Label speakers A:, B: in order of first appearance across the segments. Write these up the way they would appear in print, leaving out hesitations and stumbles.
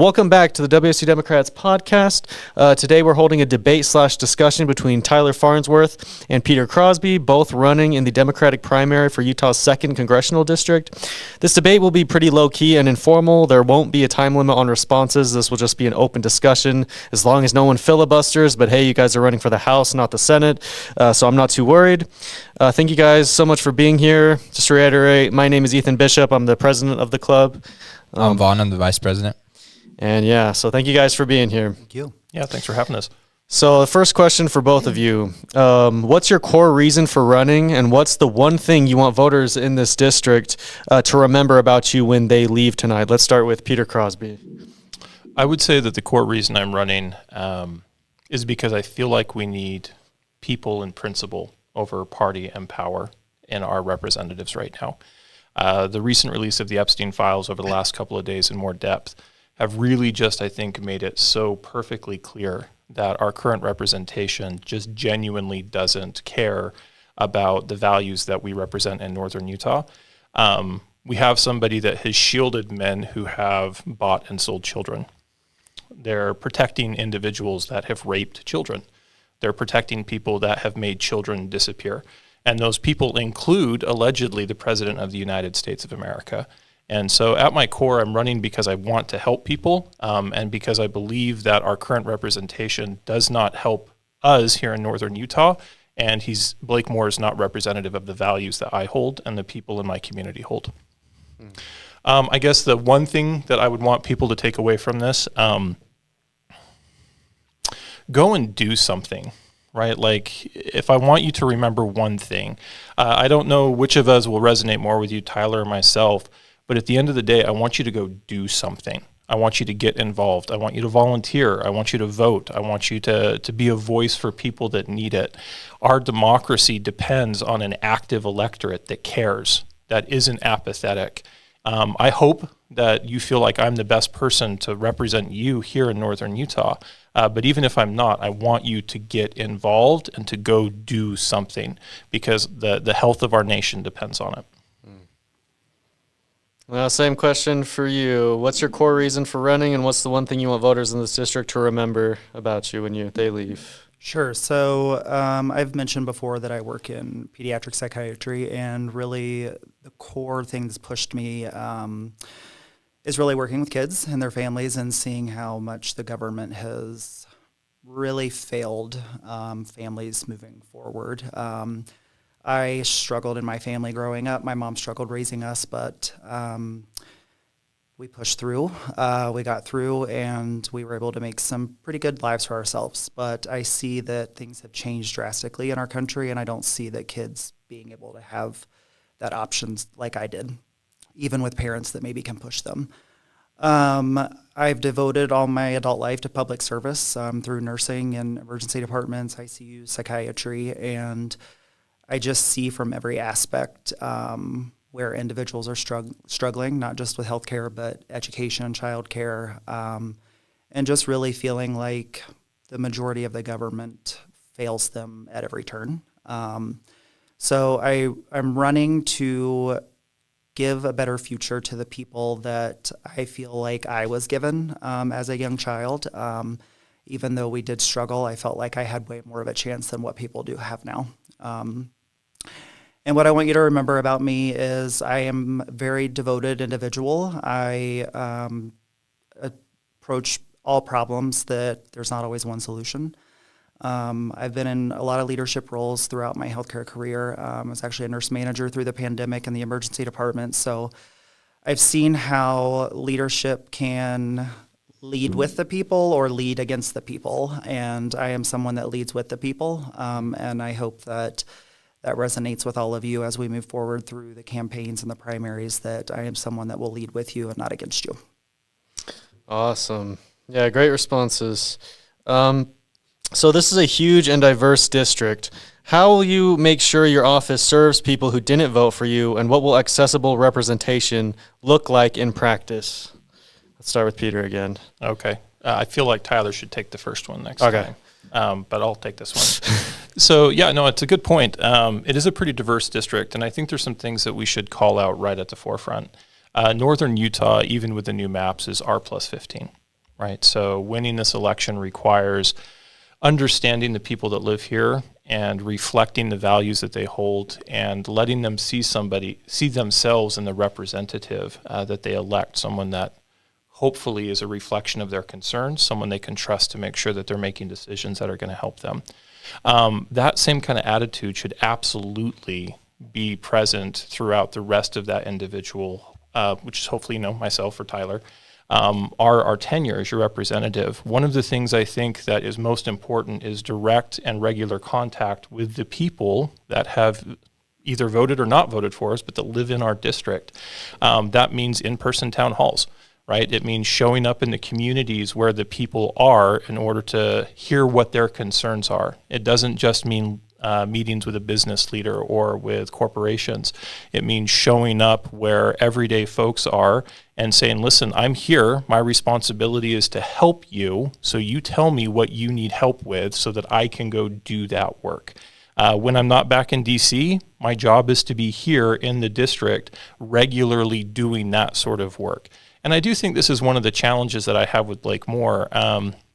A: Welcome back to the WSU Democrats podcast. Today we're holding a debate/discussion between Tyler Farnsworth and Peter Crosby, both running in the Democratic primary for Utah's 2nd Congressional District. This debate will be pretty low-key and informal. There won't be a time limit on responses. This will just be an open discussion as long as no one filibusters. But hey, you guys are running for the House, not the Senate, so I'm not too worried. Thank you guys so much for being here. Just to reiterate, my name is Ethan Bishop. I'm the president of the club.
B: I'm Vaughn. I'm the vice president.
A: And yeah, so thank you guys for being here.
C: Thank you.
D: Yeah, thanks for having us.
A: So the first question for both of you, what's your core reason for running, and what's the one thing you want voters in this district to remember about you when they leave tonight? Let's start with Peter Crosby.
D: I would say that the core reason I'm running is because I feel like we need people and principle over party and power in our representatives right now. The recent release of the Epstein files over the last couple of days in more depth have really just, I think, made it so perfectly clear that our current representation just genuinely doesn't care about the values that we represent in northern Utah. We have somebody that has shielded men who have bought and sold children. They're protecting individuals that have raped children. They're protecting people that have made children disappear. And those people include, allegedly, the President of the United States of America. And so at my core, I'm running because I want to help people and because I believe that our current representation does not help us here in northern Utah. And Blake Moore is not representative of the values that I hold and the people in my community hold. I guess the one thing that I would want people to take away from this, go and do something. Right? Like, if I want you to remember one thing, I don't know which of us will resonate more with you, Tyler or myself, but at the end of the day, I want you to go do something. I want you to get involved. I want you to volunteer. I want you to vote. I want you to be a voice for people that need it. Our democracy depends on an active electorate that cares, that isn't apathetic. I hope that you feel like I'm the best person to represent you here in northern Utah. But even if I'm not, I want you to get involved and to go do something because the health of our nation depends on it.
A: Well, same question for you. What's your core reason for running, and what's the one thing you want voters in this district to remember about you when they leave?
C: Sure. So I've mentioned before that I work in pediatric psychiatry, and really the core thing that's pushed me is really working with kids and their families and seeing how much the government has really failed families moving forward. I struggled in my family growing up. My mom struggled raising us, but we pushed through. We got through, and we were able to make some pretty good lives for ourselves. But I see that things have changed drastically in our country, and I don't see that kids being able to have that options like I did, even with parents that maybe can push them. I've devoted all my adult life to public service through nursing and emergency departments, ICU, psychiatry, and I just see from every aspect where individuals are struggling, not just with healthcare, but education, childcare, and just really feeling like the majority of the government fails them at every turn. So I'm running to give a better future to the people that I feel like I was given as a young child. Even though we did struggle, I felt like I had way more of a chance than what people do have now. And what I want you to remember about me is I am a very devoted individual. I approach all problems that there's not always one solution. I've been in a lot of leadership roles throughout my healthcare career. I was actually a nurse manager through the pandemic in the emergency department. So I've seen how leadership can lead with the people or lead against the people. And I am someone that leads with the people. And I hope that resonates with all of you as we move forward through the campaigns and the primaries, that I am someone that will lead with you and not against you.
A: Awesome. Yeah, great responses. So this is a huge and diverse district. How will you make sure your office serves people who didn't vote for you, and what will accessible representation look like in practice? Let's start with Peter again.
D: Okay. I feel like Tyler should take the first one next time. But I'll take this one. So, yeah, no, it's a good point. It is a pretty diverse district, and I think there's some things that we should call out right at the forefront. Northern Utah, even with the new maps, is R+15. right? So winning this election requires understanding the people that live here and reflecting the values that they hold and letting them see themselves in the representative that they elect, someone that hopefully is a reflection of their concerns, someone they can trust to make sure that they're making decisions that are going to help them. That same kind of attitude should absolutely be present throughout the rest of that individual, which is hopefully, myself or Tyler, our tenure as your representative. One of the things I think that is most important is direct and regular contact with the people that have either voted or not voted for us, but that live in our district. That means in-person town halls, right? It means showing up in the communities where the people are in order to hear what their concerns are. It doesn't just mean meetings with a business leader or with corporations. It means showing up where everyday folks are and saying, listen, I'm here. My responsibility is to help you. So you tell me what you need help with so that I can go do that work. When I'm not back in DC, my job is to be here in the district regularly doing that sort of work. And I do think this is one of the challenges that I have with Blake Moore,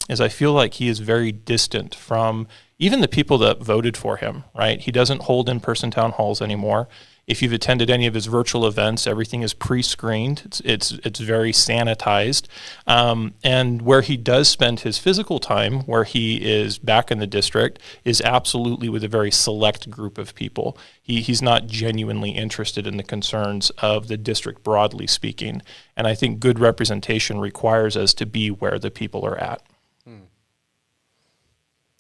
D: is I feel like he is very distant from even the people that voted for him, right? He doesn't hold in-person town halls anymore. If you've attended any of his virtual events, everything is pre-screened. It's very sanitized. And where he does spend his physical time, where he is back in the district, is absolutely with a very select group of people. He's not genuinely interested in the concerns of the district, broadly speaking. And I think good representation requires us to be where the people are at.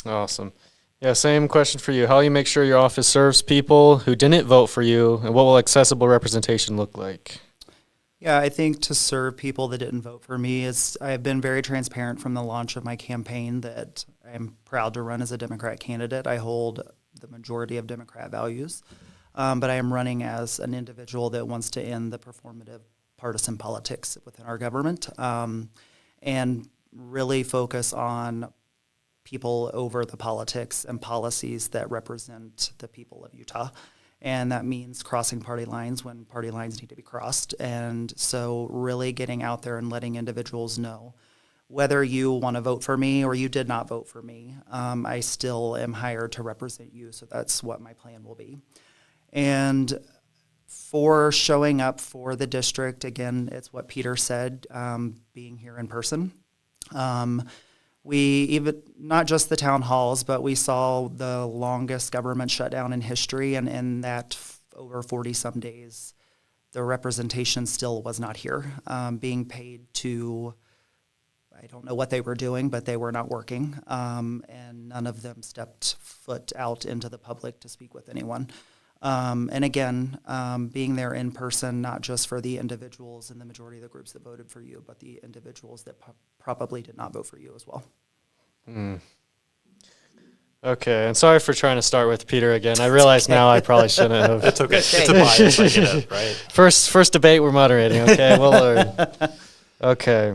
A: Awesome. Yeah, same question for you. How do you make sure your office serves people who didn't vote for you, and what will accessible representation look like?
C: Yeah, I think to serve people that didn't vote for me is I've been very transparent from the launch of my campaign that I'm proud to run as a Democrat candidate. I hold the majority of Democrat values, but I am running as an individual that wants to end the performative partisan politics within our government, and really focus on people over the politics and policies that represent the people of Utah. And that means crossing party lines when party lines need to be crossed. And so really getting out there and letting individuals know whether you want to vote for me or you did not vote for me, I still am hired to represent you. So that's what my plan will be. And for showing up for the district, again, it's what Peter said, being here in person. We even, not just the town halls, but we saw the longest government shutdown in history, and in that over 40 some days, the representation still was not here, being paid to, I don't know what they were doing, but they were not working, and none of them stepped foot out into the public to speak with anyone. And again, being there in person, not just for the individuals in the majority of the groups that voted for you, but the individuals that probably did not vote for you as well.
A: Okay, and sorry for trying to start with Peter again. I realize now I probably shouldn't have.
D: It's okay. It's a bias. I get it, right?
A: First debate we're moderating, okay? We'll learn. Okay.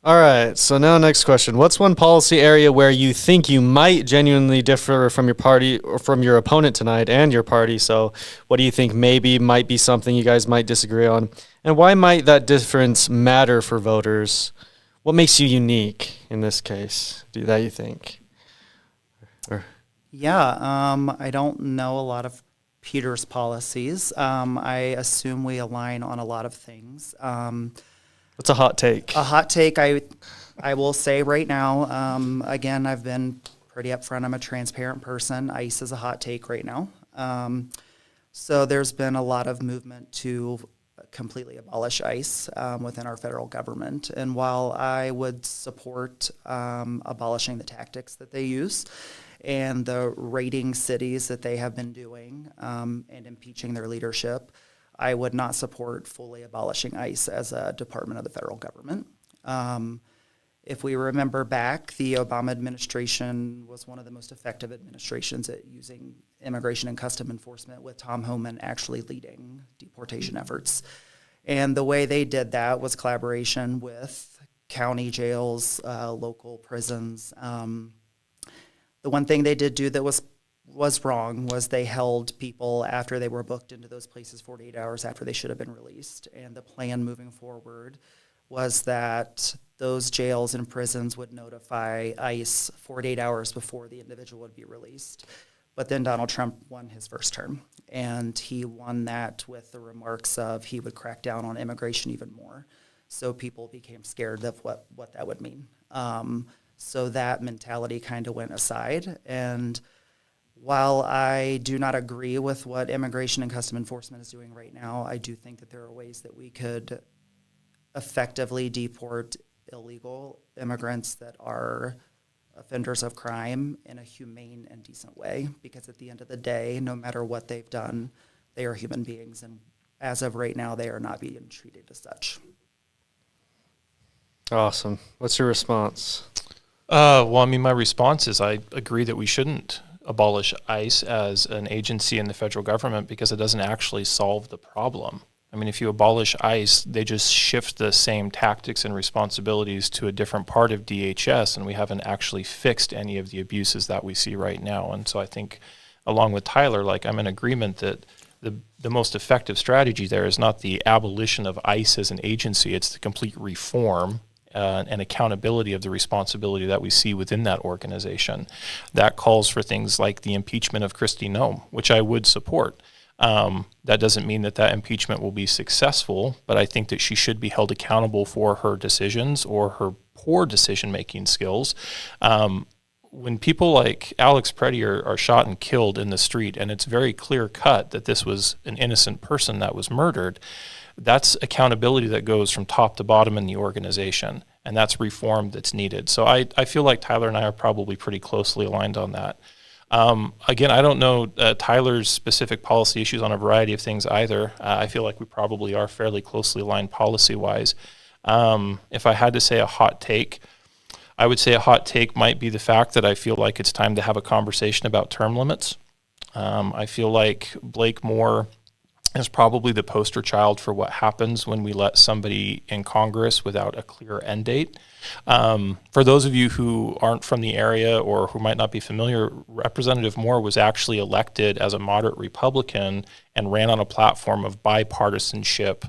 A: All right, so now next question. What's one policy area where you think you might genuinely differ from your party or from your opponent tonight and your party? So what do you think maybe might be something you guys might disagree on? And why might that difference matter for voters? What makes you unique in this case, that you think?
C: Yeah, I don't know a lot of Peter's policies. I assume we align on a lot of things.
A: What's a hot take?
C: A hot take, I will say right now, again, I've been pretty upfront. I'm a transparent person. ICE is a hot take right now. So there's been a lot of movement to completely abolish ICE within our federal government. And while I would support abolishing the tactics that they use and the raiding cities that they have been doing and impeaching their leadership, I would not support fully abolishing ICE as a department of the federal government. If we remember back, the Obama administration was one of the most effective administrations at using immigration and custom enforcement, with Tom Homan actually leading deportation efforts. And the way they did that was collaboration with county jails, local prisons. The one thing they did do that was wrong was they held people after they were booked into those places 48 hours after they should have been released. And the plan moving forward was that those jails and prisons would notify ICE 48 hours before the individual would be released. But then Donald Trump won his first term, and he won that with the remarks of he would crack down on immigration even more. So people became scared of what that would mean. So that mentality kind of went aside. And while I do not agree with what Immigration and Custom Enforcement is doing right now, I do think that there are ways that we could effectively deport illegal immigrants that are offenders of crime in a humane and decent way, because at the end of the day, no matter what they've done, they are human beings, and as of right now, they are not being treated as such.
A: Awesome. What's your response?
D: Well, I mean, my response is I agree that we shouldn't abolish ICE as an agency in the federal government because it doesn't actually solve the problem. I mean, if you abolish ICE, they just shift the same tactics and responsibilities to a different part of DHS, and we haven't actually fixed any of the abuses that we see right now. And so I think, along with Tyler, like, I'm in agreement that the most effective strategy there is not the abolition of ICE as an agency, it's the complete reform and accountability of the responsibility that we see within that organization. That calls for things like the impeachment of Kristi Noem, which I would support. That doesn't mean that impeachment will be successful, but I think that she should be held accountable for her decisions or her poor decision-making skills. When people like Alex Preddy are shot and killed in the street, and it's very clear-cut that this was an innocent person that was murdered, that's accountability that goes from top to bottom in the organization, and that's reform that's needed. So I feel like Tyler and I are probably pretty closely aligned on that. Again, I don't know Tyler's specific policy issues on a variety of things either. I feel like we probably are fairly closely aligned policy-wise. If I had to say a hot take, I would say a hot take might be the fact that I feel like it's time to have a conversation about term limits. I feel like Blake Moore is probably the poster child for what happens when we let somebody in Congress without a clear end date. For those of you who aren't from the area or who might not be familiar, Representative Moore was actually elected as a moderate Republican and ran on a platform of bipartisanship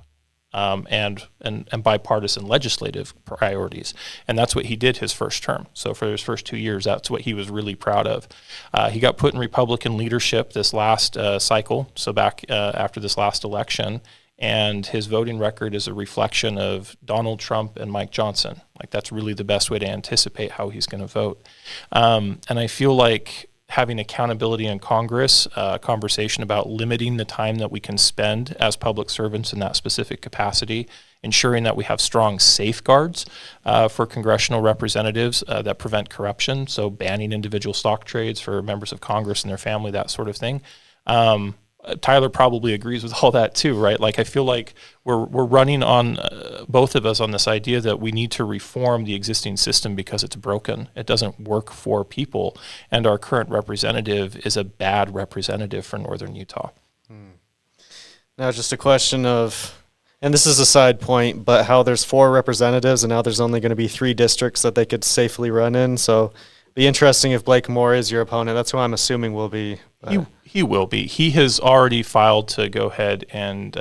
D: and bipartisan legislative priorities. And that's what he did his first term. So for his first 2 years, that's what he was really proud of. He got put in Republican leadership this last cycle, so back after this last election, and his voting record is a reflection of Donald Trump and Mike Johnson. Like, that's really the best way to anticipate how he's going to vote. And I feel like having accountability in Congress, a conversation about limiting the time that we can spend as public servants in that specific capacity, ensuring that we have strong safeguards for congressional representatives that prevent corruption, so banning individual stock trades for members of Congress and their family, that sort of thing. Tyler probably agrees with all that too, right? Like, I feel like we're running on, both of us, on this idea that we need to reform the existing system because it's broken. It doesn't work for people, and our current representative is a bad representative for Northern Utah.
A: Now, just a question of, and this is a side point, but how there's 4 representatives and now there's only going to be 3 districts that they could safely run in. So it'd be interesting if Blake Moore is your opponent. That's who I'm assuming will be.
D: He will be. He has already filed to go ahead and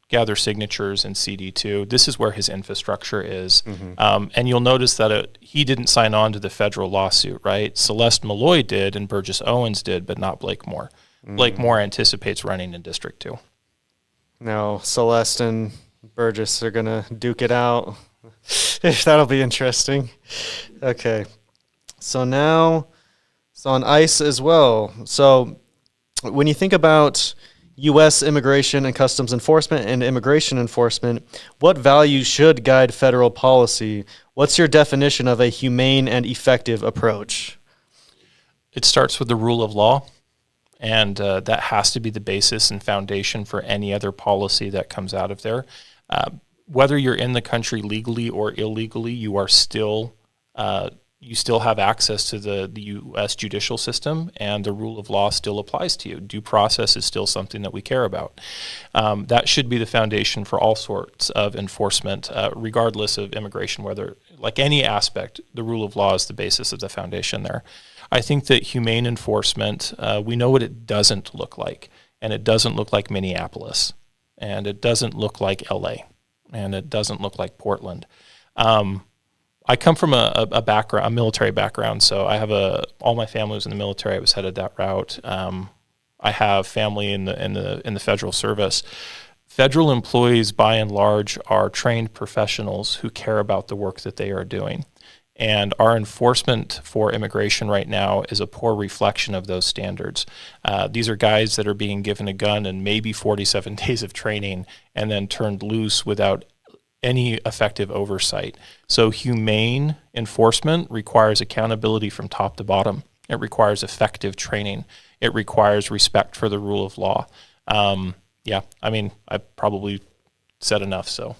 D: gather signatures in CD2. This is where his infrastructure is. And you'll notice that he didn't sign on to the federal lawsuit, right? Celeste Malloy did and Burgess Owens did, but not Blake Moore. Blake Moore anticipates running in District 2.
A: Now, Celeste and Burgess are going to duke it out. That'll be interesting. Okay. So now, on ICE as well. So when you think about U.S. immigration and customs enforcement and immigration enforcement, what values should guide federal policy? What's your definition of a humane and effective approach?
D: It starts with the rule of law, and that has to be the basis and foundation for any other policy that comes out of there. Whether you're in the country legally or illegally, you still have access to the U.S. judicial system, and the rule of law still applies to you. Due process is still something that we care about. That should be the foundation for all sorts of enforcement, regardless of immigration, whether, like any aspect, the rule of law is the basis of the foundation there. I think that humane enforcement, we know what it doesn't look like, and it doesn't look like Minneapolis, and it doesn't look like L.A., and it doesn't look like Portland. I come from a background, a military background. So I have all my family was in the military. I was headed that route. I have family in the federal service. Federal employees, by and large, are trained professionals who care about the work that they are doing. And our enforcement for immigration right now is a poor reflection of those standards. These are guys that are being given a gun and maybe 47 days of training and then turned loose without any effective oversight. So humane enforcement requires accountability from top to bottom. It requires effective training. It requires respect for the rule of law. Yeah, I mean, I probably said enough, so.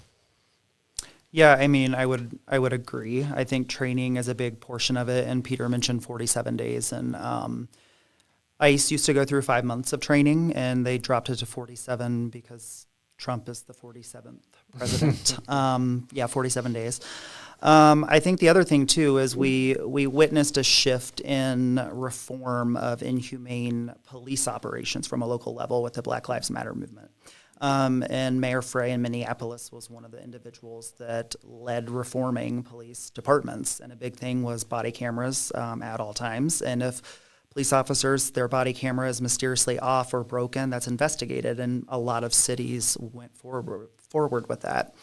C: Yeah, I mean, I would agree. I think training is a big portion of it, and Peter mentioned 47 days, and ICE used to go through 5 months of training, and they dropped it to 47 because Trump is the 47th president. 47 days. I think the other thing, too, is we witnessed a shift in reform of inhumane police operations from a local level with the Black Lives Matter movement. And Mayor Frey in Minneapolis was one of the individuals that led reforming police departments. And a big thing was body cameras at all times. And if police officers, their body camera is mysteriously off or broken, that's investigated. And a lot of cities went forward with that.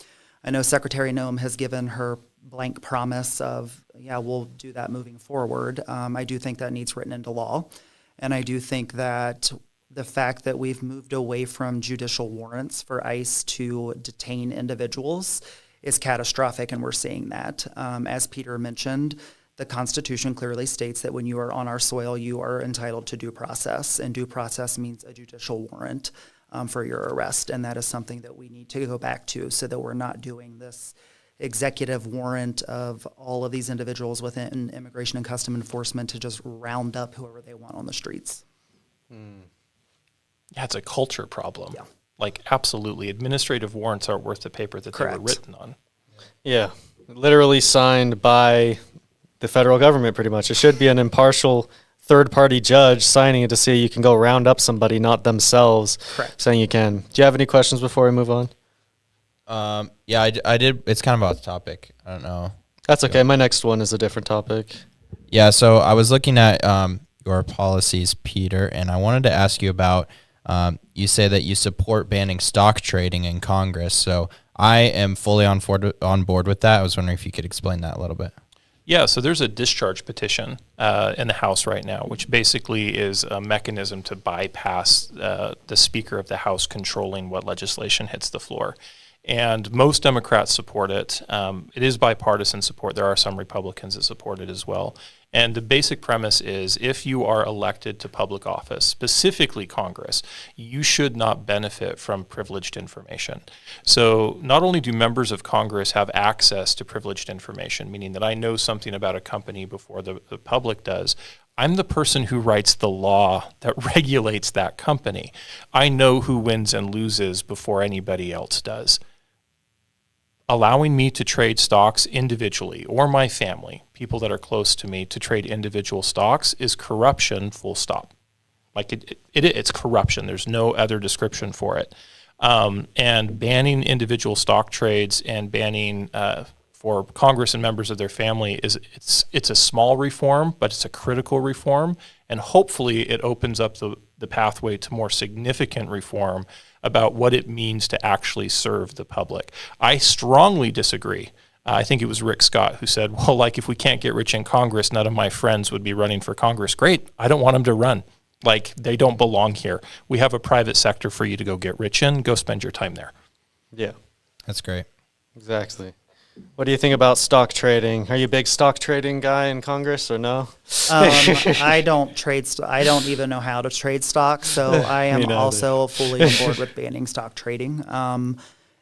C: I know Secretary Noem has given her blank promise of, yeah, we'll do that moving forward. I do think that needs written into law. And I do think that the fact that we've moved away from judicial warrants for ICE to detain individuals is catastrophic, and we're seeing that. As Peter mentioned, the Constitution clearly states that when you are on our soil, you are entitled to due process, and due process means a judicial warrant for your arrest, and that is something that we need to go back to so that we're not doing this executive warrant of all of these individuals within Immigration and Custom Enforcement to just round up whoever they want on the streets.
D: Yeah, it's a culture problem.
C: Yeah.
D: Like, absolutely. Administrative warrants aren't worth the paper that they were written on.
A: Yeah, literally signed by the federal government pretty much. It should be an impartial third-party judge signing it to see you can go round up somebody, not themselves saying you can. Do you have any questions before we move on?
B: Yeah, I did. It's kind of off topic. I don't know.
A: That's okay. My next one is a different topic.
B: Yeah, so I was looking at your policies, Peter, and I wanted to ask you about, you say that you support banning stock trading in Congress. So I am fully on board with that. I was wondering if you could explain that a little bit.
D: Yeah, so there's a discharge petition in the House right now, which basically is a mechanism to bypass the Speaker of the House controlling what legislation hits the floor. And most Democrats support it. It is bipartisan support. There are some Republicans that support it as well. And the basic premise is if you are elected to public office, specifically Congress, you should not benefit from privileged information. So not only do members of Congress have access to privileged information, meaning that I know something about a company before the public does, I'm the person who writes the law that regulates that company. I know who wins and loses before anybody else does. Allowing me to trade stocks individually, or my family, people that are close to me, to trade individual stocks is corruption, full stop. Like it's corruption. There's no other description for it. And banning individual stock trades and banning for Congress and members of their family it's a small reform, but it's a critical reform, and hopefully it opens up the pathway to more significant reform about what it means to actually serve the public. I strongly disagree. I think it was Rick Scott who said, well, like if we can't get rich in Congress, none of my friends would be running for Congress. Great, I don't want them to run. Like, they don't belong here. We have a private sector for you to go get rich in. Go spend your time there.
A: Yeah.
B: That's great.
A: Exactly. What do you think about stock trading? Are you a big stock trading guy in Congress or no?
C: I don't trade. I don't even know how to trade stock, so I am also fully on board with banning stock trading.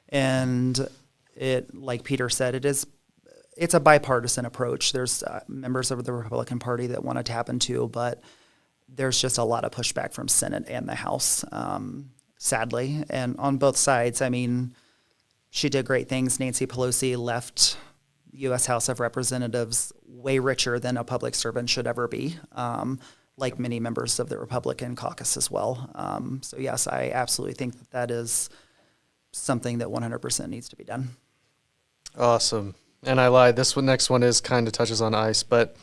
C: And it, like Peter said, it's a bipartisan approach. There's members of the Republican Party that want to tap into, but there's just a lot of pushback from Senate and the House, sadly, and on both sides. I mean, she did great things. Nancy Pelosi left U.S. House of Representatives way richer than a public servant should ever be, like many members of the Republican caucus as well. So, yes, I absolutely think that is something that 100% needs to be done.
A: Awesome. And I lied. This next one is kind of touches on ICE, but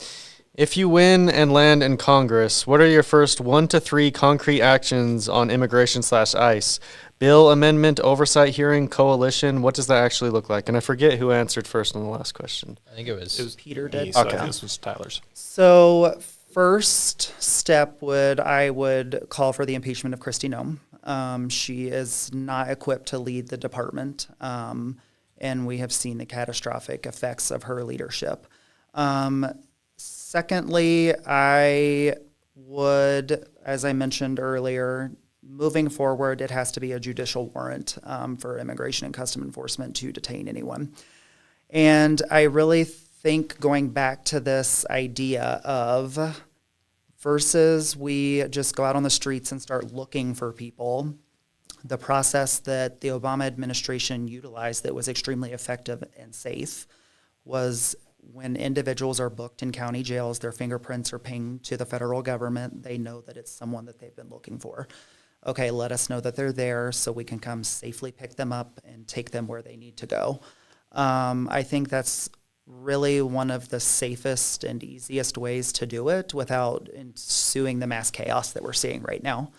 A: if you win and land in Congress, what are your first 1 to 3 concrete actions on immigration/ICE? Bill, amendment, oversight hearing, coalition. What does that actually look like? And I forget who answered first on the last question.
B: I think it was
C: Peter did.
D: Me, so
A: Okay.
D: this was Tyler's.
C: So first step I would call for the impeachment of Kristi Noem. She is not equipped to lead the department, and we have seen the catastrophic effects of her leadership. Secondly, I would, as I mentioned earlier, moving forward, it has to be a judicial warrant for Immigration and Custom Enforcement to detain anyone. And I really think going back to this idea of versus we just go out on the streets and start looking for people, the process that the Obama administration utilized that was extremely effective and safe was when individuals are booked in county jails, their fingerprints are pinged to the federal government. They know that it's someone that they've been looking for. Okay, let us know that they're there so we can come safely pick them up and take them where they need to go. I think that's really one of the safest and easiest ways to do it without ensuing the mass chaos that we're seeing right now.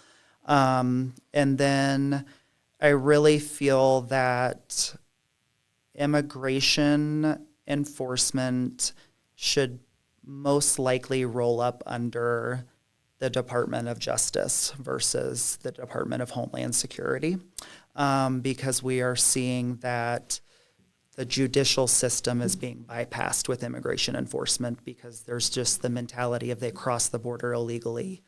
C: And then I really feel that immigration enforcement should most likely roll up under the Department of Justice versus the Department of Homeland Security, because we are seeing that the judicial system is being bypassed with immigration enforcement because there's just the mentality of they cross the border illegally,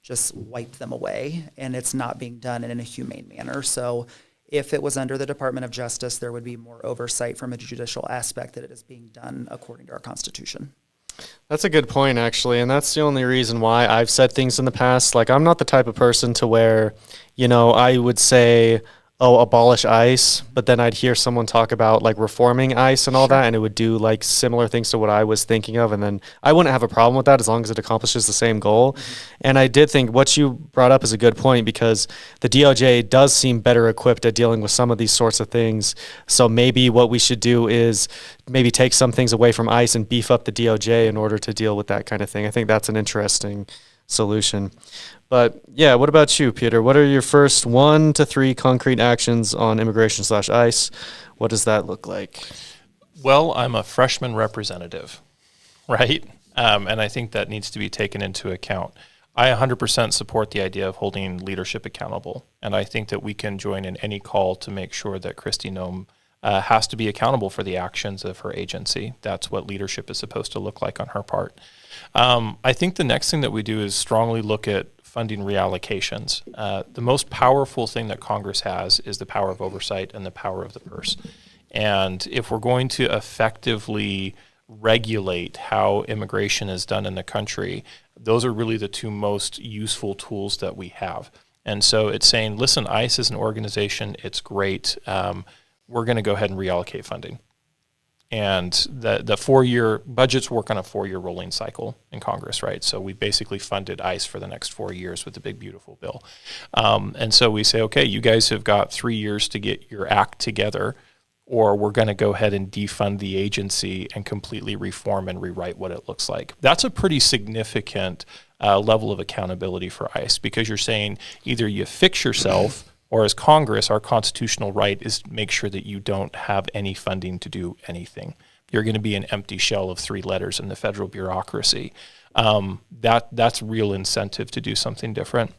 C: just wipe them away, and it's not being done in a humane manner. So if it was under the Department of Justice, there would be more oversight from a judicial aspect that it is being done according to our Constitution.
A: That's a good point, actually, and that's the only reason why I've said things in the past. Like, I'm not the type of person to where, I would say, oh, abolish ICE, but then I'd hear someone talk about, like, reforming ICE and all that, and it would do, like, similar things to what I was thinking of, and then I wouldn't have a problem with that as long as it accomplishes the same goal. And I did think what you brought up is a good point because the DOJ does seem better equipped at dealing with some of these sorts of things. So maybe what we should do is maybe take some things away from ICE and beef up the DOJ in order to deal with that kind of thing. I think that's an interesting solution. But yeah, what about you, Peter? What are your first 1 to 3 concrete actions on immigration/ICE? What does that look like?
D: Well, I'm a freshman representative, right? And I think that needs to be taken into account. I 100% support the idea of holding leadership accountable. And I think that we can join in any call to make sure that Kristi Noem has to be accountable for the actions of her agency. That's what leadership is supposed to look like on her part. I think the next thing that we do is strongly look at funding reallocations. The most powerful thing that Congress has is the power of oversight and the power of the purse. And if we're going to effectively regulate how immigration is done in the country, those are really the two most useful tools that we have. And so it's saying, listen, ICE is an organization, it's great. We're going to go ahead and reallocate funding. And the 4-year budgets work on a 4-year rolling cycle in Congress, right? So we basically funded ICE for the next 4 years with the big, beautiful bill. And so we say, okay, you guys have got 3 years to get your act together, or we're going to go ahead and defund the agency and completely reform and rewrite what it looks like. That's a pretty significant level of accountability for ICE, because you're saying either you fix yourself or as Congress, our constitutional right is to make sure that you don't have any funding to do anything. You're going to be an empty shell of 3 letters in the federal bureaucracy. That's real incentive to do something different.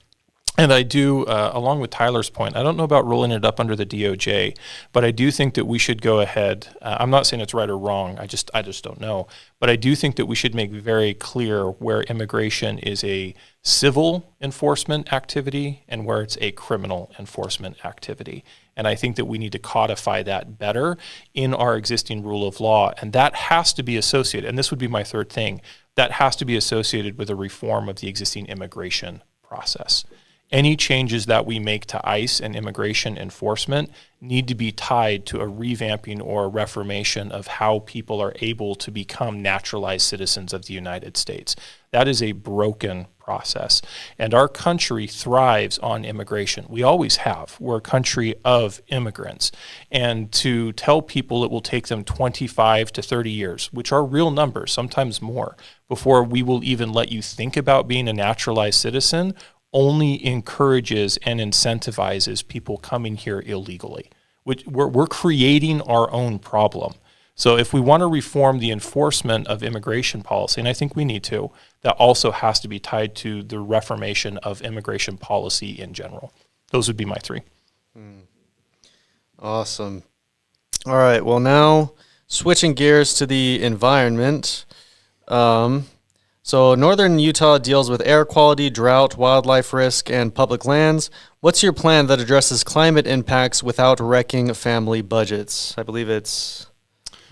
D: And I do, along with Tyler's point, I don't know about rolling it up under the DOJ, but I do think that we should go ahead. I'm not saying it's right or wrong. I just don't know. But I do think that we should make very clear where immigration is a civil enforcement activity and where it's a criminal enforcement activity. And I think that we need to codify that better in our existing rule of law. And that has to be associated, and this would be my third thing, that has to be associated with a reform of the existing immigration process. Any changes that we make to ICE and immigration enforcement need to be tied to a revamping or a reformation of how people are able to become naturalized citizens of the United States. That is a broken process. And our country thrives on immigration. We always have. We're a country of immigrants. And to tell people it will take them 25 to 30 years, which are real numbers, sometimes more, before we will even let you think about being a naturalized citizen, only encourages and incentivizes people coming here illegally. Which we're creating our own problem. So if we want to reform the enforcement of immigration policy, and I think we need to, that also has to be tied to the reformation of immigration policy in general. Those would be my three.
A: Awesome. All right. Well, now switching gears to the environment. So northern Utah deals with air quality, drought, wildlife risk, and public lands. What's your plan that addresses climate impacts without wrecking family budgets? I believe it's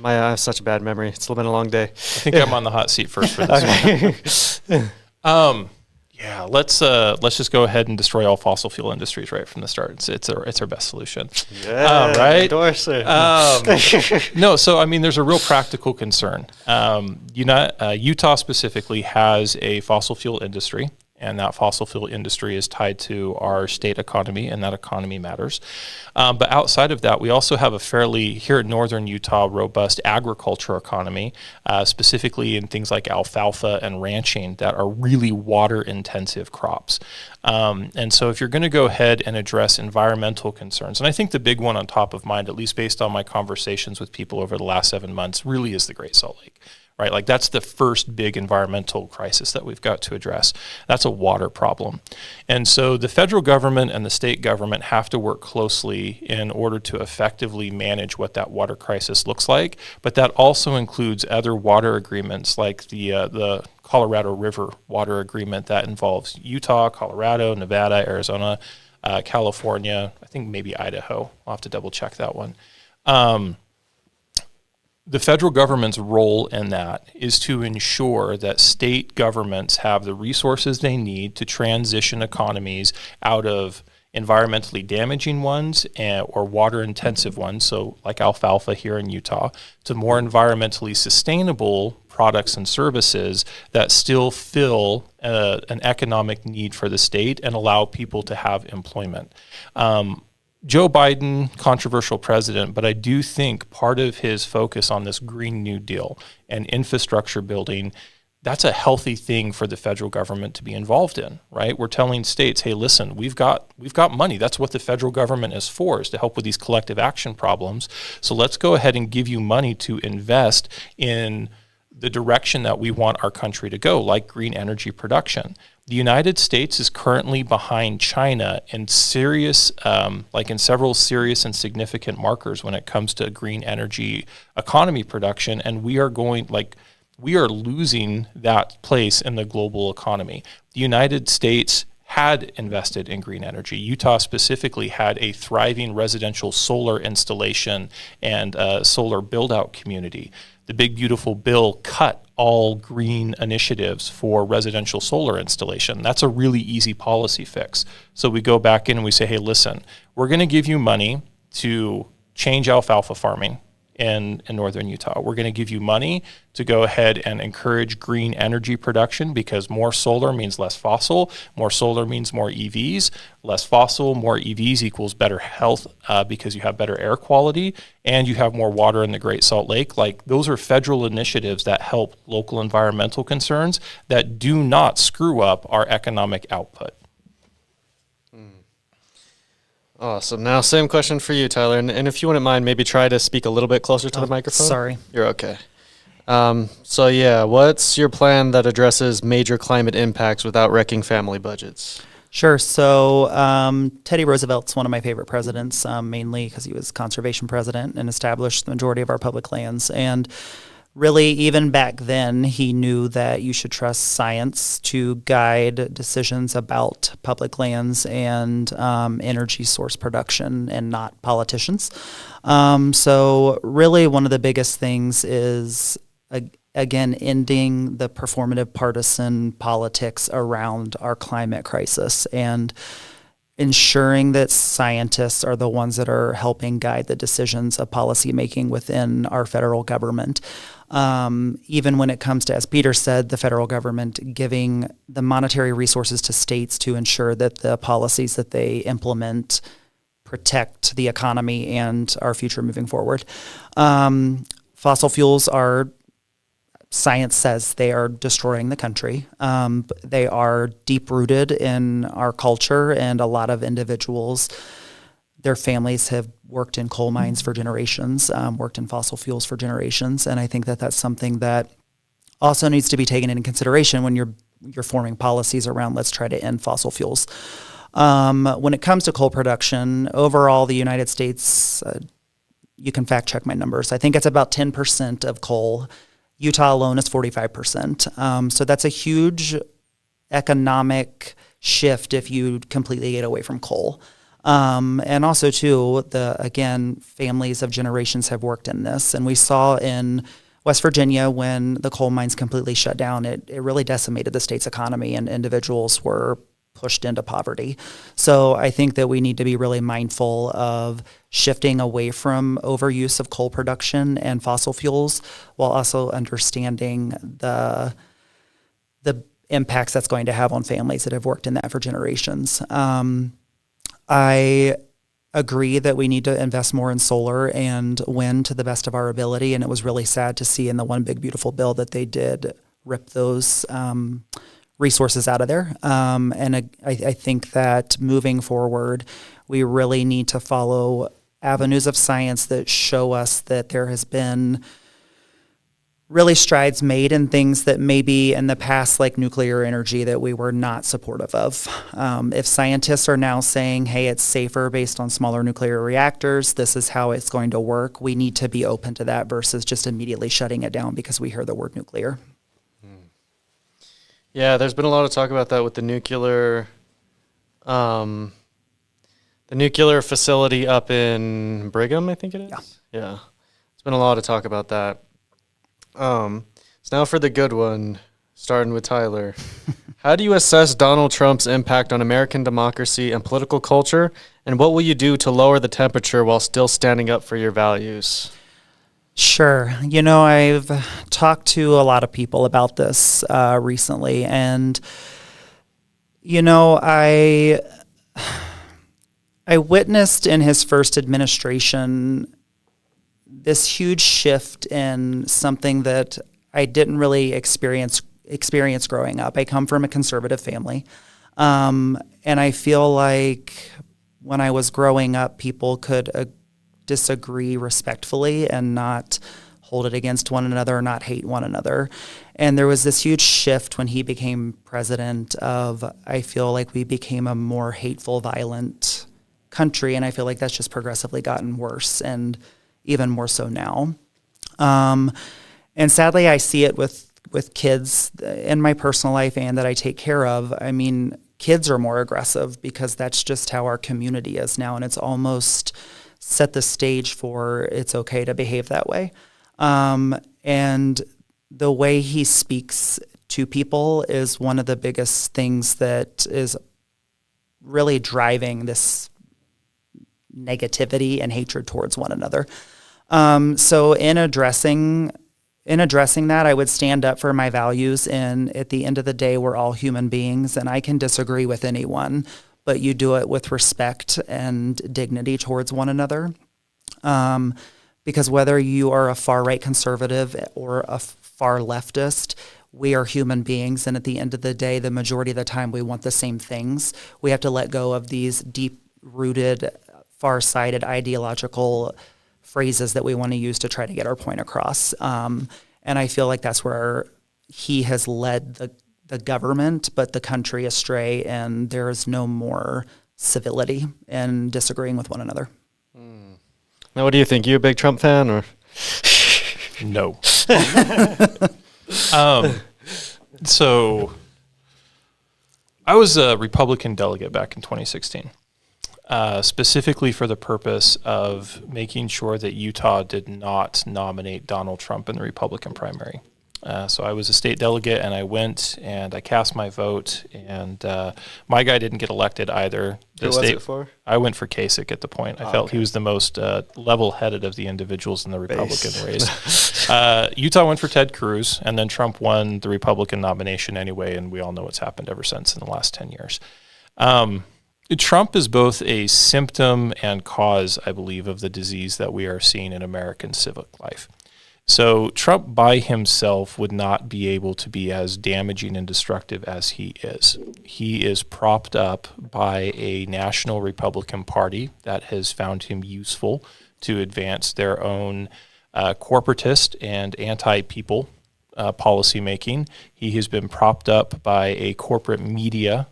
A: I have such a bad memory. It's been a long day.
D: I think I'm on the hot seat first for this one. Yeah, let's just go ahead and destroy all fossil fuel industries right from the start. It's our best solution.
A: Yeah,
D: right?
A: Endorse it.
D: No, so I mean, there's a real practical concern. Utah specifically has a fossil fuel industry, and that fossil fuel industry is tied to our state economy, and that economy matters. But outside of that, we also have a fairly, here in northern Utah, robust agriculture economy, specifically in things like alfalfa and ranching that are really water-intensive crops. And so if you're going to go ahead and address environmental concerns, and I think the big one on top of mind, at least based on my conversations with people over the last 7 months, really is the Great Salt Lake. Right, like that's the first big environmental crisis that we've got to address. That's a water problem. And so the federal government and the state government have to work closely in order to effectively manage what that water crisis looks like. But that also includes other water agreements like the Colorado River water agreement that involves Utah, Colorado, Nevada, Arizona, California, I think maybe Idaho. I'll have to double check that one. The federal government's role in that is to ensure that state governments have the resources they need to transition economies out of environmentally damaging ones or water-intensive ones, so like alfalfa here in Utah, to more environmentally sustainable products and services that still fill an economic need for the state and allow people to have employment. Joe Biden, controversial president, but I do think part of his focus on this Green New Deal and infrastructure building, that's a healthy thing for the federal government to be involved in, right? We're telling states, hey, listen, we've got money. That's what the federal government is for, is to help with these collective action problems. So let's go ahead and give you money to invest in the direction that we want our country to go, like green energy production. The United States is currently behind China in several serious and significant markers when it comes to green energy economy production, and we are losing that place in the global economy. The United States had invested in green energy. Utah specifically had a thriving residential solar installation and solar build-out community. The Big Beautiful Bill cut all green initiatives for residential solar installation. That's a really easy policy fix. So we go back in and we say, hey, listen, we're going to give you money to change alfalfa farming in northern Utah. We're going to give you money to go ahead and encourage green energy production, because more solar means less fossil, more solar means more EVs, less fossil, more EVs equals better health because you have better air quality and you have more water in the Great Salt Lake. Like, those are federal initiatives that help local environmental concerns that do not screw up our economic output.
A: Awesome. Now, same question for you, Tyler. And if you wouldn't mind, maybe try to speak a little bit closer to the microphone.
C: Sorry.
A: You're okay. So, yeah, what's your plan that addresses major climate impacts without wrecking family budgets?
C: Sure. So Teddy Roosevelt's one of my favorite presidents, mainly because he was conservation president and established the majority of our public lands. And really, even back then, he knew that you should trust science to guide decisions about public lands and energy source production, and not politicians. So really, one of the biggest things is again, ending the performative partisan politics around our climate crisis and ensuring that scientists are the ones that are helping guide the decisions of policymaking within our federal government. Even when it comes to, as Peter said, the federal government giving the monetary resources to states to ensure that the policies that they implement protect the economy and our future moving forward. Fossil fuels are, science says they are destroying the country. They are deep-rooted in our culture, and a lot of individuals, their families have worked in coal mines for generations, worked in fossil fuels for generations, and I think that that's something that also needs to be taken into consideration when you're forming policies around let's try to end fossil fuels. When it comes to coal production, overall, the United States, you can fact check my numbers, I think it's about 10% of coal. Utah alone is 45%. So that's a huge economic shift if you completely get away from coal. And also, too, again, families of generations have worked in this. And we saw in West Virginia when the coal mines completely shut down, it really decimated the state's economy and individuals were pushed into poverty. So I think that we need to be really mindful of shifting away from overuse of coal production and fossil fuels while also understanding the impacts that's going to have on families that have worked in that for generations. I agree that we need to invest more in solar and wind to the best of our ability, and it was really sad to see in the One Big Beautiful Bill that they did rip those resources out of there. And I think that moving forward, we really need to follow avenues of science that show us that there has been really strides made in things that maybe in the past, like nuclear energy, that we were not supportive of. If scientists are now saying, hey, it's safer based on smaller nuclear reactors, this is how it's going to work, we need to be open to that versus just immediately shutting it down because we hear the word nuclear.
A: Yeah, there's been a lot of talk about that with the nuclear facility up in Brigham, I think it is. Yeah. There's been a lot of talk about that. So now for the good one, starting with Tyler. How do you assess Donald Trump's impact on American democracy and political culture, and what will you do to lower the temperature while still standing up for your values?
C: Sure. I've talked to a lot of people about this recently, and, I witnessed in his first administration this huge shift in something that I didn't really experience growing up. I come from a conservative family, and I feel like when I was growing up, people could disagree respectfully and not hold it against one another or not hate one another. And there was this huge shift when he became president of, I feel like we became a more hateful, violent country, and I feel like that's just progressively gotten worse and even more so now. And sadly, I see it with kids in my personal life and that I take care of. I mean, kids are more aggressive because that's just how our community is now, and it's almost set the stage for it's okay to behave that way. And the way he speaks to people is one of the biggest things that is really driving this negativity and hatred towards one another. So in addressing that, I would stand up for my values, and at the end of the day, we're all human beings, and I can disagree with anyone, but you do it with respect and dignity towards one another. Because whether you are a far-right conservative or a far leftist, we are human beings, and at the end of the day, the majority of the time, we want the same things. We have to let go of these deep-rooted, far-sighted ideological phrases that we want to use to try to get our point across. And I feel like that's where he has led the government, but the country astray, and there is no more civility in disagreeing with one another.
A: Now, what do you think? You a big Trump fan, or?
D: No. So I was a Republican delegate back in 2016. specifically for the purpose of making sure that Utah did not nominate Donald Trump in the Republican primary. So I was a state delegate, and I went and I cast my vote, and my guy didn't get elected either.
A: Who was it for?
D: I went for Kasich at the point. I felt he was the most level-headed of the individuals in the Republican race. Utah went for Ted Cruz, and then Trump won the Republican nomination anyway, and we all know what's happened ever since in the last 10 years. Trump is both a symptom and cause, I believe, of the disease that we are seeing in American civic life. So Trump by himself would not be able to be as damaging and destructive as he is. He is propped up by a national Republican Party that has found him useful to advance their own corporatist and anti-people policymaking. He has been propped up by a corporate media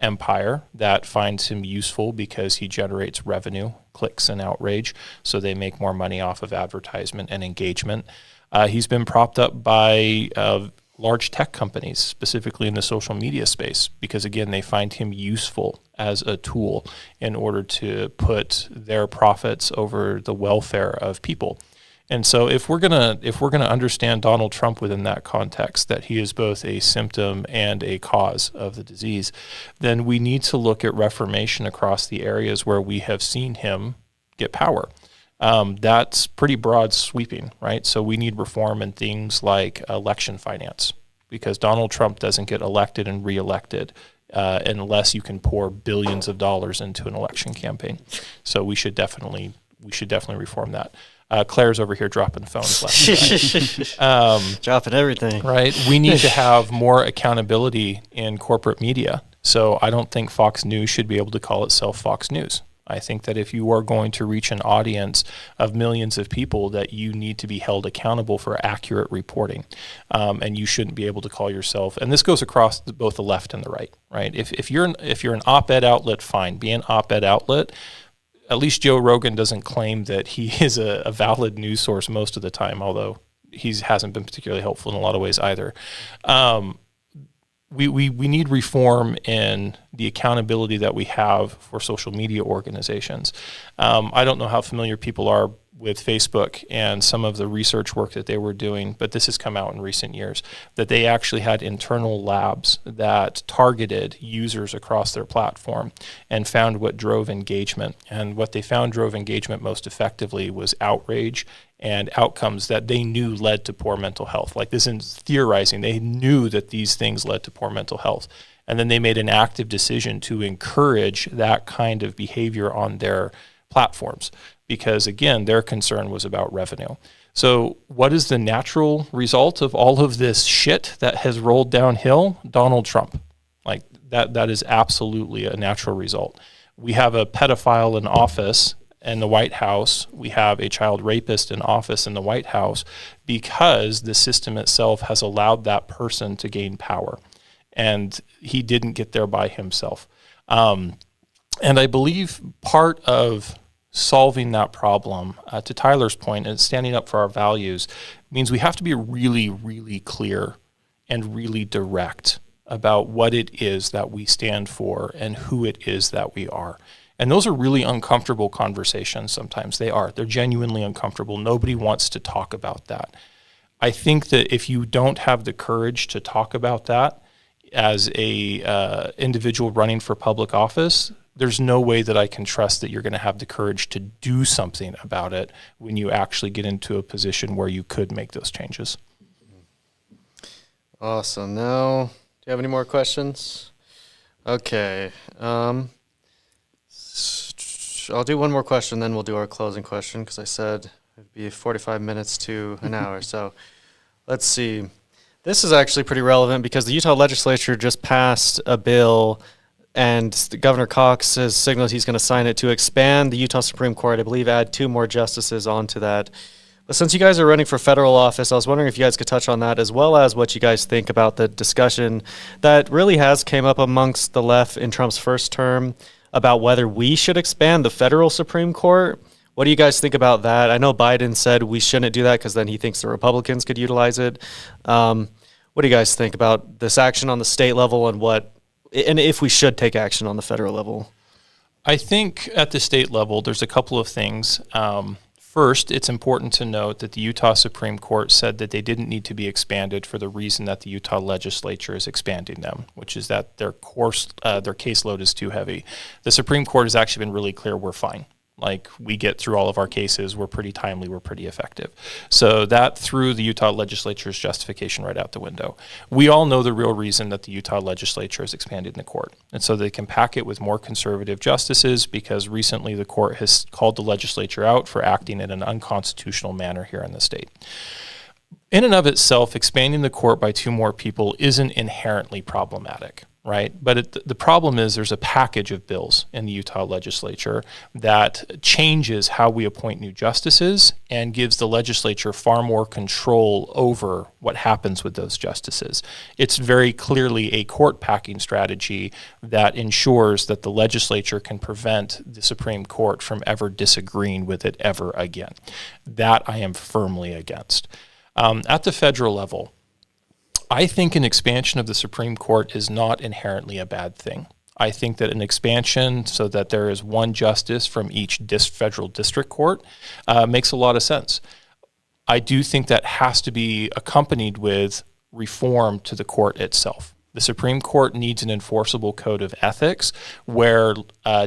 D: empire that finds him useful because he generates revenue, clicks, and outrage, so they make more money off of advertisement and engagement. He's been propped up by large tech companies, specifically in the social media space, because again, they find him useful as a tool in order to put their profits over the welfare of people. And so if we're gonna understand Donald Trump within that context, that he is both a symptom and a cause of the disease, then we need to look at reformation across the areas where we have seen him get power. That's pretty broad sweeping, right? So we need reform in things like election finance, because Donald Trump doesn't get elected and reelected unless you can pour billions of dollars into an election campaign. So we should definitely reform that. Claire's over here dropping phones left and right.
A: Dropping everything.
D: Right. We need to have more accountability in corporate media. So I don't think Fox News should be able to call itself Fox News. I think that if you are going to reach an audience of millions of people, that you need to be held accountable for accurate reporting. And you shouldn't be able to call yourself, and this goes across both the left and the right, right? If you're an op-ed outlet, fine, be an op-ed outlet. At least Joe Rogan doesn't claim that he is a valid news source most of the time, although he hasn't been particularly helpful in a lot of ways either. We need reform in the accountability that we have for social media organizations. I don't know how familiar people are with Facebook and some of the research work that they were doing, but this has come out in recent years, that they actually had internal labs that targeted users across their platform and found what drove engagement. And what they found drove engagement most effectively was outrage and outcomes that they knew led to poor mental health. Like, this isn't theorizing. They knew that these things led to poor mental health. And then they made an active decision to encourage that kind of behavior on their platforms, because again, their concern was about revenue. So what is the natural result of all of this shit that has rolled downhill? Donald Trump. Like, that is absolutely a natural result. We have a pedophile in office in the White House. We have a child rapist in office in the White House because the system itself has allowed that person to gain power. And he didn't get there by himself. And I believe part of solving that problem, to Tyler's point, and standing up for our values, means we have to be really, really clear and really direct about what it is that we stand for and who it is that we are. And those are really uncomfortable conversations sometimes. They're genuinely uncomfortable. Nobody wants to talk about that. I think that if you don't have the courage to talk about that as a individual running for public office, there's no way that I can trust that you're going to have the courage to do something about it when you actually get into a position where you could make those changes.
A: Awesome. Now, do you have any more questions? Okay. I'll do one more question, then we'll do our closing question, because I said it'd be 45 minutes to an hour. So let's see. This is actually pretty relevant because the Utah legislature just passed a bill, and Governor Cox has signaled he's going to sign it to expand the Utah Supreme Court. I believe add 2 more justices onto that. But since you guys are running for federal office, I was wondering if you guys could touch on that, as well as what you guys think about the discussion that really has came up amongst the left in Trump's first term about whether we should expand the federal Supreme Court. What do you guys think about that? I know Biden said we shouldn't do that because then he thinks the Republicans could utilize it. What do you guys think about this action on the state level and if we should take action on the federal level?
D: I think at the state level, there's a couple of things. First, it's important to note that the Utah Supreme Court said that they didn't need to be expanded for the reason that the Utah legislature is expanding them, which is that their caseload is too heavy. The Supreme Court has actually been really clear we're fine. Like, we get through all of our cases, we're pretty timely, we're pretty effective. So that threw the Utah legislature's justification right out the window. We all know the real reason that the Utah legislature is expanding the court. And so they can pack it with more conservative justices, because recently the court has called the legislature out for acting in an unconstitutional manner here in the state. In and of itself, expanding the court by 2 more people isn't inherently problematic, right? But the problem is there's a package of bills in the Utah legislature that changes how we appoint new justices and gives the legislature far more control over what happens with those justices. It's very clearly a court packing strategy that ensures that the legislature can prevent the Supreme Court from ever disagreeing with it ever again. That I am firmly against. At the federal level, I think an expansion of the Supreme Court is not inherently a bad thing. I think that an expansion so that there is one justice from each federal district court makes a lot of sense. I do think that has to be accompanied with reform to the court itself. The Supreme Court needs an enforceable code of ethics where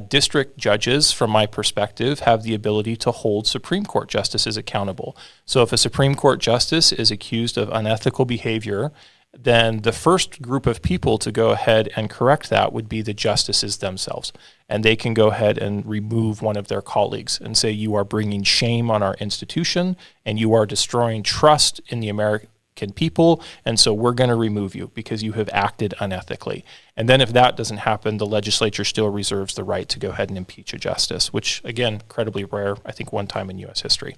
D: district judges, from my perspective, have the ability to hold Supreme Court justices accountable. So if a Supreme Court justice is accused of unethical behavior, then the first group of people to go ahead and correct that would be the justices themselves. And they can go ahead and remove one of their colleagues and say, you are bringing shame on our institution and you are destroying trust in the American people, and so we're going to remove you because you have acted unethically. And then if that doesn't happen, the legislature still reserves the right to go ahead and impeach a justice, which, again, incredibly rare, I think one time in U.S. history.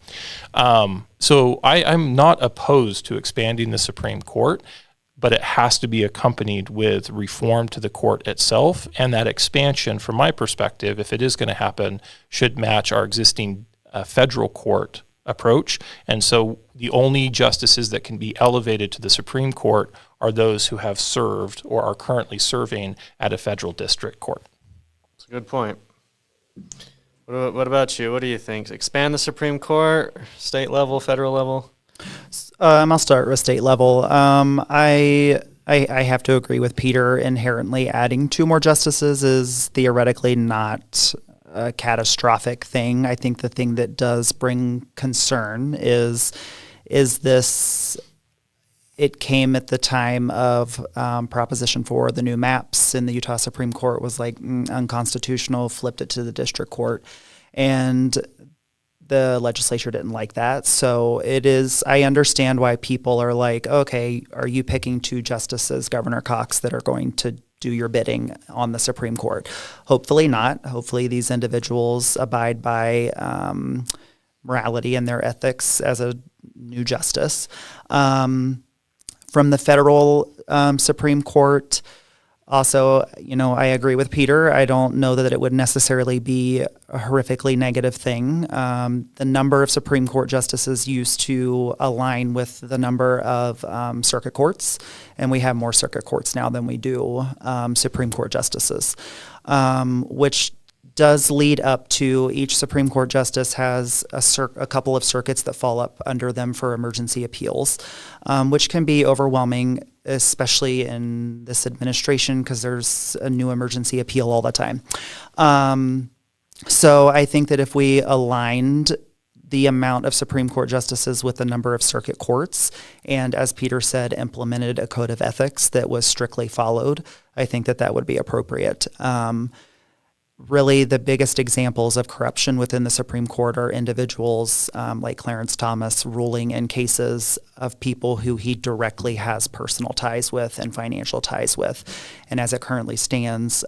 D: So I'm not opposed to expanding the Supreme Court, but it has to be accompanied with reform to the court itself, and that expansion, from my perspective, if it is going to happen, should match our existing federal court approach. And so the only justices that can be elevated to the Supreme Court are those who have served or are currently serving at a federal district court.
A: That's a good point. What about you? What do you think? Expand the Supreme Court, state level, federal level?
C: I'll start with state level. I have to agree with Peter. Inherently adding 2 more justices is theoretically not a catastrophic thing. I think the thing that does bring concern is this. It came at the time of Proposition 4, the new maps, and the Utah Supreme Court was like unconstitutional, flipped it to the district court, and the legislature didn't like that. So it is, I understand why people are like, okay, are you picking 2 justices, Governor Cox, that are going to do your bidding on the Supreme Court? Hopefully not. Hopefully these individuals abide by morality and their ethics as a new justice. From the federal Supreme Court, also, I agree with Peter. I don't know that it would necessarily be a horrifically negative thing. The number of Supreme Court justices used to align with the number of circuit courts, and we have more circuit courts now than we do Supreme Court justices, which does lead up to each Supreme Court justice has a couple of circuits that fall up under them for emergency appeals, which can be overwhelming, especially in this administration, because there's a new emergency appeal all the time. So I think that if we aligned the amount of Supreme Court justices with the number of circuit courts, and as Peter said, implemented a code of ethics that was strictly followed, I think that that would be appropriate. Really, the biggest examples of corruption within the Supreme Court are individuals like Clarence Thomas ruling in cases of people who he directly has personal ties with and financial ties with. And as it currently stands,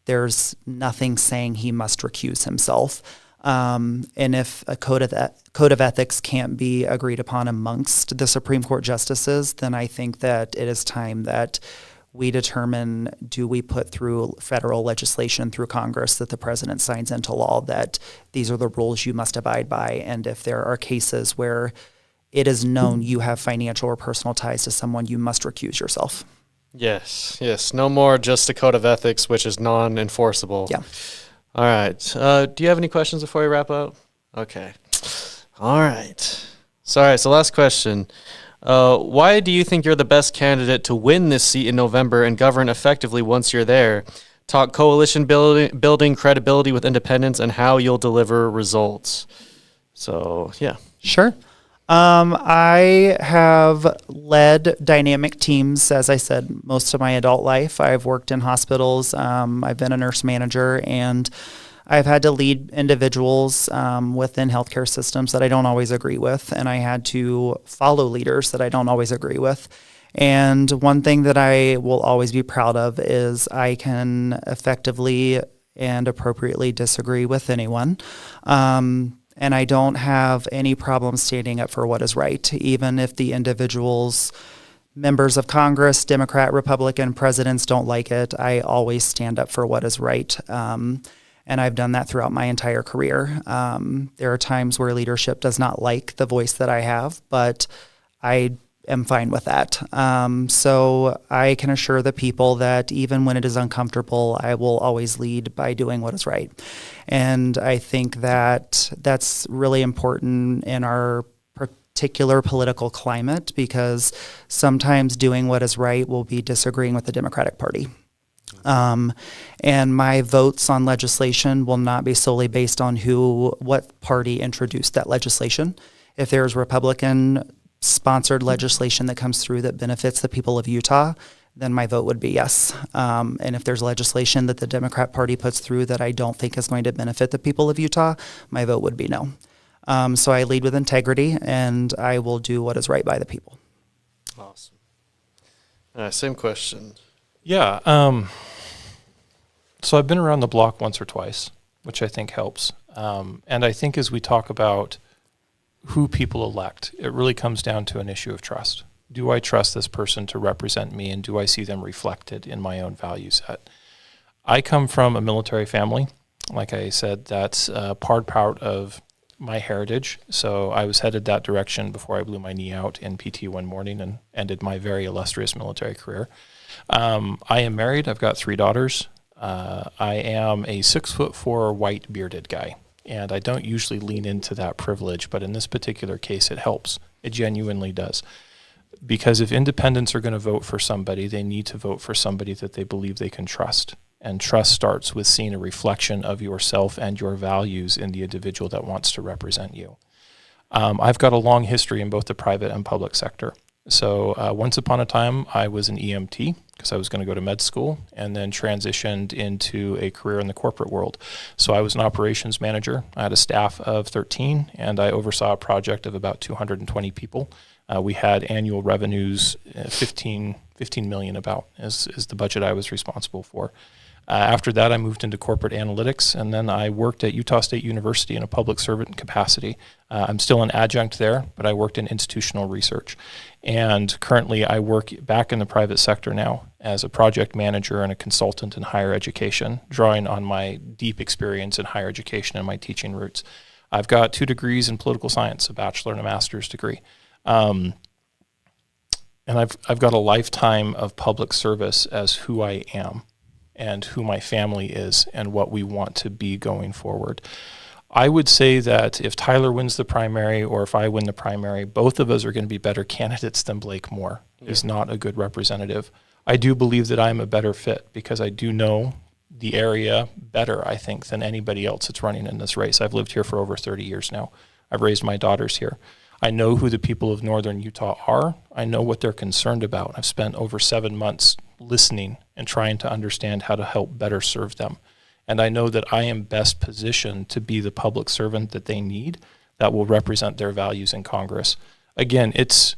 C: there's nothing saying he must recuse himself. And if a code of ethics can't be agreed upon amongst the Supreme Court justices, then I think that it is time that we determine, do we put through federal legislation through Congress that the president signs into law that these are the rules you must abide by? And if there are cases where it is known you have financial or personal ties to someone, you must recuse yourself.
A: Yes. No more just a code of ethics, which is non-enforceable.
C: Yeah.
A: All right. Do you have any questions before we wrap up? Okay. All right. Sorry. So last question. Why do you think you're the best candidate to win this seat in November and govern effectively once you're there? Talk coalition building, credibility with independents, and how you'll deliver results. So, yeah.
C: Sure. I have led dynamic teams, as I said, most of my adult life. I've worked in hospitals. I've been a nurse manager, and I've had to lead individuals within healthcare systems that I don't always agree with, and I had to follow leaders that I don't always agree with. And one thing that I will always be proud of is I can effectively and appropriately disagree with anyone. And I don't have any problem standing up for what is right, even if the individuals, members of Congress, Democrat, Republican, presidents don't like it. I always stand up for what is right. And I've done that throughout my entire career. There are times where leadership does not like the voice that I have, but I am fine with that. So I can assure the people that even when it is uncomfortable, I will always lead by doing what is right. And I think that that's really important in our particular political climate, because sometimes doing what is right will be disagreeing with the Democratic Party. And my votes on legislation will not be solely based on what party introduced that legislation. If there's Republican sponsored legislation that comes through that benefits the people of Utah, then my vote would be yes. And if there's legislation that the Democrat Party puts through that I don't think is going to benefit the people of Utah, my vote would be no. So I lead with integrity, and I will do what is right by the people.
A: Awesome. Same question.
D: Yeah. So I've been around the block once or twice, which I think helps. And I think as we talk about who people elect, it really comes down to an issue of trust. Do I trust this person to represent me, and do I see them reflected in my own value set? I come from a military family. Like I said, that's part of my heritage. So I was headed that direction before I blew my knee out in PT one morning and ended my very illustrious military career. I am married. I've got 3 daughters. I am a 6'4" white bearded guy. And I don't usually lean into that privilege, but in this particular case, it helps. It genuinely does. Because if independents are going to vote for somebody, they need to vote for somebody that they believe they can trust. And trust starts with seeing a reflection of yourself and your values in the individual that wants to represent you. I've got a long history in both the private and public sector. So once upon a time, I was an EMT because I was going to go to med school, and then transitioned into a career in the corporate world. So I was an operations manager. I had a staff of 13, and I oversaw a project of about 220 people. We had annual revenues, 15 million about is the budget I was responsible for. After that, I moved into corporate analytics, and then I worked at Utah State University in a public servant capacity. I'm still an adjunct there, but I worked in institutional research. And currently, I work back in the private sector now as a project manager and a consultant in higher education, drawing on my deep experience in higher education and my teaching roots. I've got 2 degrees in political science, a bachelor and a master's degree. And I've got a lifetime of public service as who I am and who my family is and what we want to be going forward. I would say that if Tyler wins the primary or if I win the primary, both of us are going to be better candidates than Blake Moore is not a good representative. I do believe that I'm a better fit because I do know the area better, I think, than anybody else that's running in this race. I've lived here for over 30 years now. I've raised my daughters here. I know who the people of northern Utah are. I know what they're concerned about. I've spent over 7 months listening and trying to understand how to help better serve them. And I know that I am best positioned to be the public servant that they need that will represent their values in Congress. Again, it's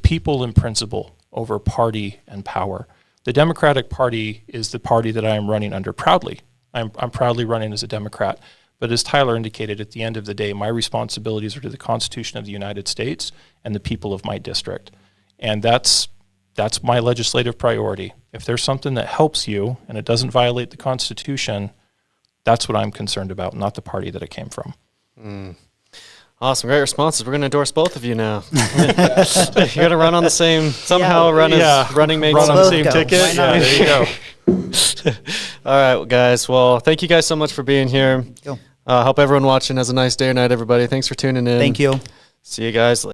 D: people and principle over party and power. The Democratic Party is the party that I am running under proudly. I'm proudly running as a Democrat. But as Tyler indicated, at the end of the day, my responsibilities are to the Constitution of the United States and the people of my district. And that's my legislative priority. If there's something that helps you and it doesn't violate the Constitution, that's what I'm concerned about, not the party that it came from.
A: Awesome. Great responses. We're going to endorse both of you now. You're going to run on the same, somehow running makes
D: run on the same
C: go.
D: ticket. Yeah, there you go.
A: All right, guys. Well, thank you guys so much for being here.
C: Yo.
A: Hope everyone watching has a nice day or night, everybody. Thanks for tuning in.
C: Thank you.
A: See you guys later.